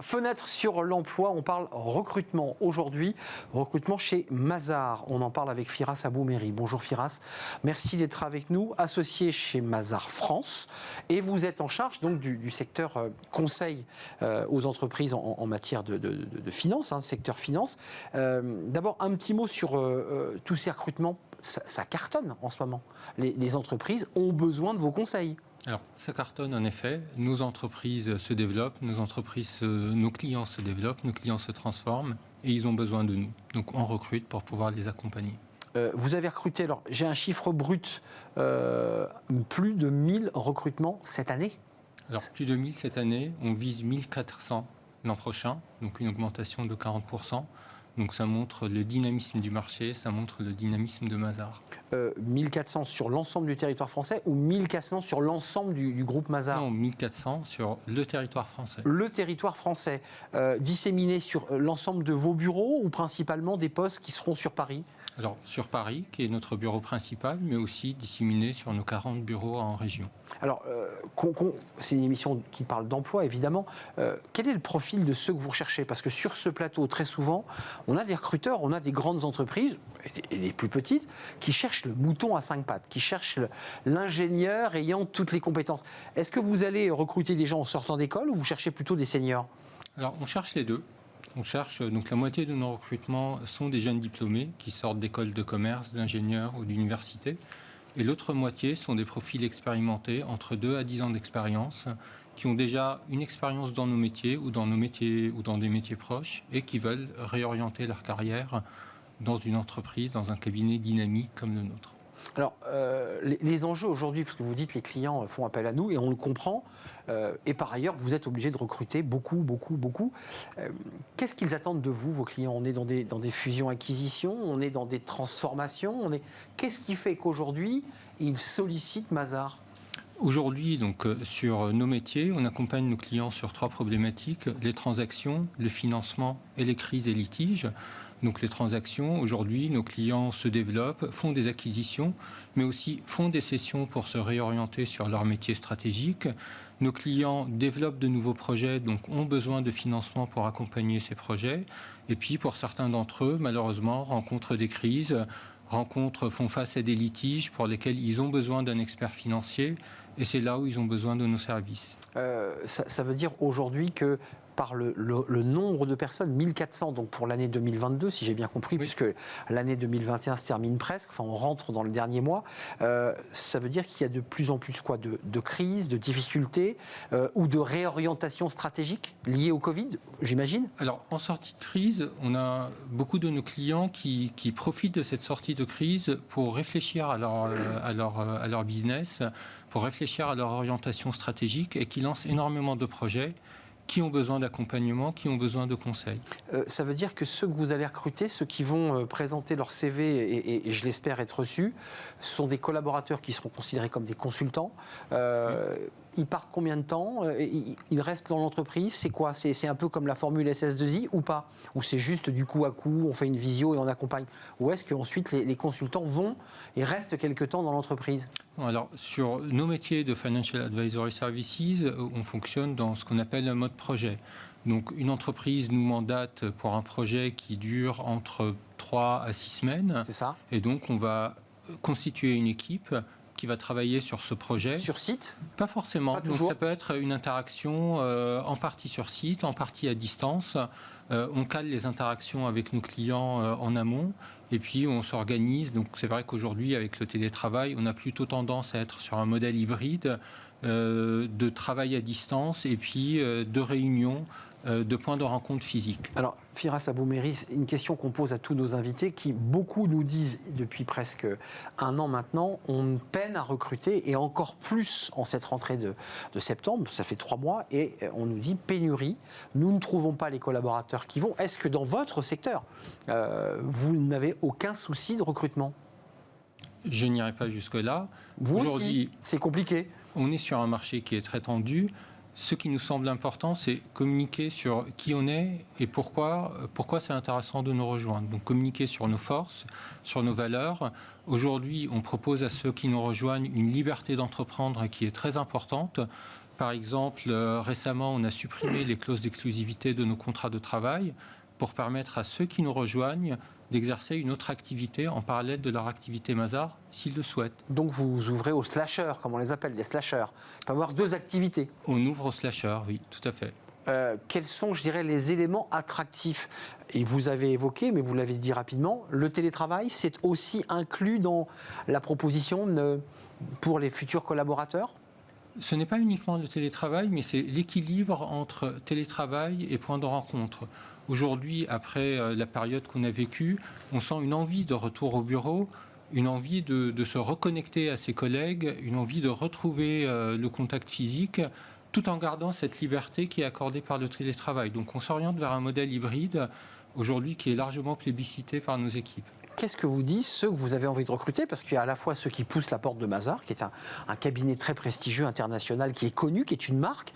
Fenêtre sur l'emploi, on parle recrutement aujourd'hui, recrutement chez Mazars. On en parle avec Firas Aboumeri. Bonjour Firas, merci d'être avec nous, associé chez Mazars France. Et vous êtes en charge donc du secteur conseil aux entreprises en matière de finance, secteur finance. D'abord, un petit mot sur tous ces recrutements. Ça cartonne en ce moment. Les entreprises ont besoin de vos conseils. Alors, ça cartonne en effet. Nos entreprises se développent, nos clients se développent, nos clients se transforment et ils ont besoin de nous. Donc, on recrute pour pouvoir les accompagner. Vous avez recruté, alors j'ai un chiffre brut, plus de 1000 recrutements cette année. Alors, plus de 1000 cette année, on vise 1400 l'an prochain, donc une augmentation de 40%. Donc ça montre le dynamisme du marché, ça montre le dynamisme de Mazars. 1400 sur l'ensemble du territoire français ou 1400 sur l'ensemble du groupe Mazars? Non, 1400 sur le territoire français. Le territoire français, disséminé sur l'ensemble de vos bureaux ou principalement des postes qui seront sur Paris? Alors, sur Paris, qui est notre bureau principal, mais aussi disséminé sur nos 40 bureaux en région. Alors, c'est une émission qui parle d'emploi, évidemment. Quel est le profil de ceux que vous recherchez? Parce que sur ce plateau, très souvent, on a des recruteurs, on a des grandes entreprises, et des plus petites, qui cherchent le mouton à 5 pattes, qui cherchent l'ingénieur ayant toutes les compétences. Est-ce que vous allez recruter des gens en sortant d'école ou vous cherchez plutôt des seniors? Alors, on cherche les deux. On cherche, donc la moitié de nos recrutements sont des jeunes diplômés qui sortent d'écoles de commerce, d'ingénieurs ou d'universités. Et l'autre moitié sont des profils expérimentés, entre 2 à 10 ans d'expérience, qui ont déjà une expérience dans nos métiers ou dans des métiers proches et qui veulent réorienter leur carrière dans une entreprise, dans un cabinet dynamique comme le nôtre. Alors, les enjeux aujourd'hui, parce que vous dites les clients font appel à nous et on le comprend, et par ailleurs, vous êtes obligé de recruter beaucoup. Qu'est-ce qu'ils attendent de vous, vos clients? On est dans des fusions-acquisitions, on est dans des transformations, Qu'est-ce qui fait qu'aujourd'hui, ils sollicitent Mazars? Aujourd'hui, donc, sur nos métiers, on accompagne nos clients sur 3 problématiques, les transactions, le financement et les crises et litiges. Donc les transactions, aujourd'hui, nos clients se développent, font des acquisitions, mais aussi font des cessions pour se réorienter sur leur métier stratégique. Nos clients développent de nouveaux projets, donc ont besoin de financement pour accompagner ces projets. Et puis, pour certains d'entre eux, malheureusement, rencontrent des crises, font face à des litiges pour lesquels ils ont besoin d'un expert financier. Et c'est là où ils ont besoin de nos services. Ça veut dire aujourd'hui que par le nombre de personnes, 1400 donc pour l'année 2022, si j'ai bien compris, oui. Puisque l'année 2021 se termine presque, enfin on rentre dans le dernier mois, ça veut dire qu'il y a de plus en plus quoi, de crises, de difficultés ou de réorientation stratégique liée au Covid, j'imagine? Alors en sortie de crise, on a beaucoup de nos clients qui profitent de cette sortie de crise pour réfléchir à leur business, pour réfléchir à leur orientation stratégique et qui lancent énormément de projets qui ont besoin d'accompagnement, qui ont besoin de conseils. Ça veut dire que ceux que vous allez recruter, ceux qui vont présenter leur CV et je l'espère être reçus, sont des collaborateurs qui seront considérés comme des consultants. Ils partent combien de temps? Ils restent dans l'entreprise? C'est quoi? C'est un peu comme la formule SS2I ou pas? Ou c'est juste du coup à coup, on fait une visio et on accompagne? Ou est-ce qu'ensuite les consultants vont et restent quelque temps dans l'entreprise? Alors, sur nos métiers de Financial Advisory Services, on fonctionne dans ce qu'on appelle un mode projet. Donc, une entreprise nous mandate pour un projet qui dure entre 3 à 6 semaines. C'est ça. Et donc, on va constituer une équipe qui va travailler sur ce projet. Sur site? Pas forcément. Pas toujours. Donc, ça peut être une interaction en partie sur site, en partie à distance. On cale les interactions avec nos clients en amont. Et puis, on s'organise. Donc, c'est vrai qu'aujourd'hui, avec le télétravail, on a plutôt tendance à être sur un modèle hybride de travail à distance et puis de réunions, de points de rencontre physiques. Alors, Firas Aboumeri, une question qu'on pose à tous nos invités qui, beaucoup nous disent depuis presque 1 an maintenant, on peine à recruter et encore plus en cette rentrée de septembre, ça fait 3 mois, et on nous dit pénurie, nous ne trouvons pas les collaborateurs qui vont. Est-ce que dans votre secteur, vous n'avez aucun souci de recrutement? Je n'irai pas jusque-là. Vous aussi, c'est compliqué. On est sur un marché qui est très tendu. Ce qui nous semble important, c'est communiquer sur qui on est et pourquoi c'est intéressant de nous rejoindre. Donc communiquer sur nos forces, sur nos valeurs. Aujourd'hui, on propose à ceux qui nous rejoignent une liberté d'entreprendre qui est très importante. Par exemple, récemment, on a supprimé les clauses d'exclusivité de nos contrats de travail pour permettre à ceux qui nous rejoignent d'exercer une autre activité en parallèle de leur activité Mazars, s'ils le souhaitent. Donc vous ouvrez aux slashers, comme on les appelle, les slashers. Il peut y avoir 2 activités. On ouvre aux slashers, oui, tout à fait. Quels sont, je dirais, les éléments attractifs? Et vous avez évoqué, mais vous l'avez dit rapidement, le télétravail, c'est aussi inclus dans la proposition pour les futurs collaborateurs? Ce n'est pas uniquement le télétravail, mais c'est l'équilibre entre télétravail et point de rencontre. Aujourd'hui, après la période qu'on a vécue, on sent une envie de retour au bureau, une envie de se reconnecter à ses collègues, une envie de retrouver le contact physique, tout en gardant cette liberté qui est accordée par le télétravail. Donc on s'oriente vers un modèle hybride, aujourd'hui, qui est largement plébiscité par nos équipes. Qu'est-ce que vous disent ceux que vous avez envie de recruter? Parce qu'il y a à la fois ceux qui poussent la porte de Mazars, qui est un cabinet très prestigieux, international, qui est connu, qui est une marque.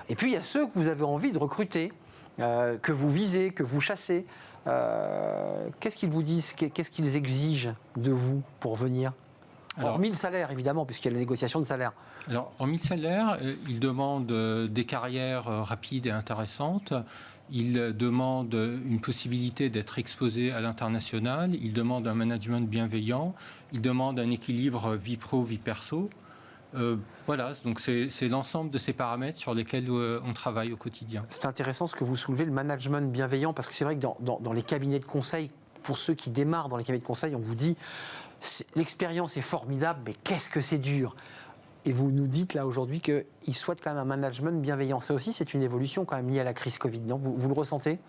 Et puis il y a ceux que vous avez envie de recruter, que vous visez, que vous chassez. Qu'est-ce qu'ils vous disent? Qu'est-ce qu'ils exigent de vous pour venir? Hormis le salaire, évidemment, puisqu'il y a la négociation de salaire. Alors, hormis le salaire, ils demandent des carrières rapides et intéressantes. Ils demandent une possibilité d'être exposés à l'international. Ils demandent un management bienveillant. Ils demandent un équilibre vie pro, vie perso. Voilà, donc c'est l'ensemble de ces paramètres sur lesquels on travaille au quotidien. C'est intéressant ce que vous soulevez, le management bienveillant, parce que c'est vrai que dans les cabinets de conseil, pour ceux qui démarrent dans les cabinets de conseil, on vous dit l'expérience est formidable, mais qu'est-ce que c'est dur? Et vous nous dites là aujourd'hui qu'ils souhaitent quand même un management bienveillant. Ça aussi, c'est une évolution quand même liée à la crise Covid, non? Vous le ressentez?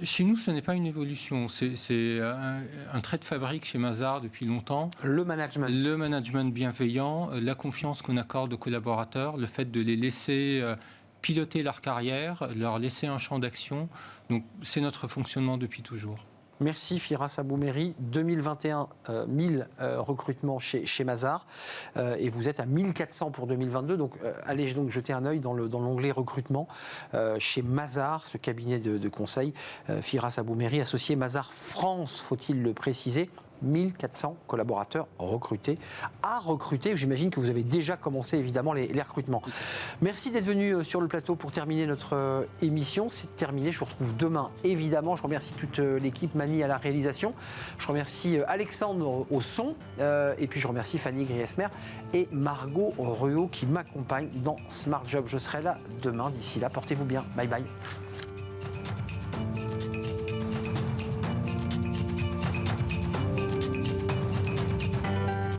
Chez nous, ce n'est pas une évolution. C'est un trait de fabrique chez Mazars depuis longtemps. Le management. Le management bienveillant, la confiance qu'on accorde aux collaborateurs, le fait de les laisser piloter leur carrière, leur laisser un champ d'action. Donc, c'est notre fonctionnement depuis toujours. Merci Firas Aboumeri. 2021, 1000 recrutements chez Mazars et vous êtes à 1400 pour 2022. Donc allez donc jeter un œil dans l'onglet recrutement chez Mazars, ce cabinet de conseil. Firas Aboumeri, associé Mazars France, faut-il le préciser. 1400 collaborateurs recrutés, à recruter. J'imagine que vous avez déjà commencé évidemment les recrutements. Merci d'être venu sur le plateau pour terminer notre émission. C'est terminé, je vous retrouve demain évidemment. Je remercie toute l'équipe, Mani à la réalisation. Je remercie Alexandre au son et puis je remercie Fanny Griesmer et Margot Ruot qui m'accompagnent dans Smart Job. Je serai là demain. D'ici là, portez-vous bien. Bye bye.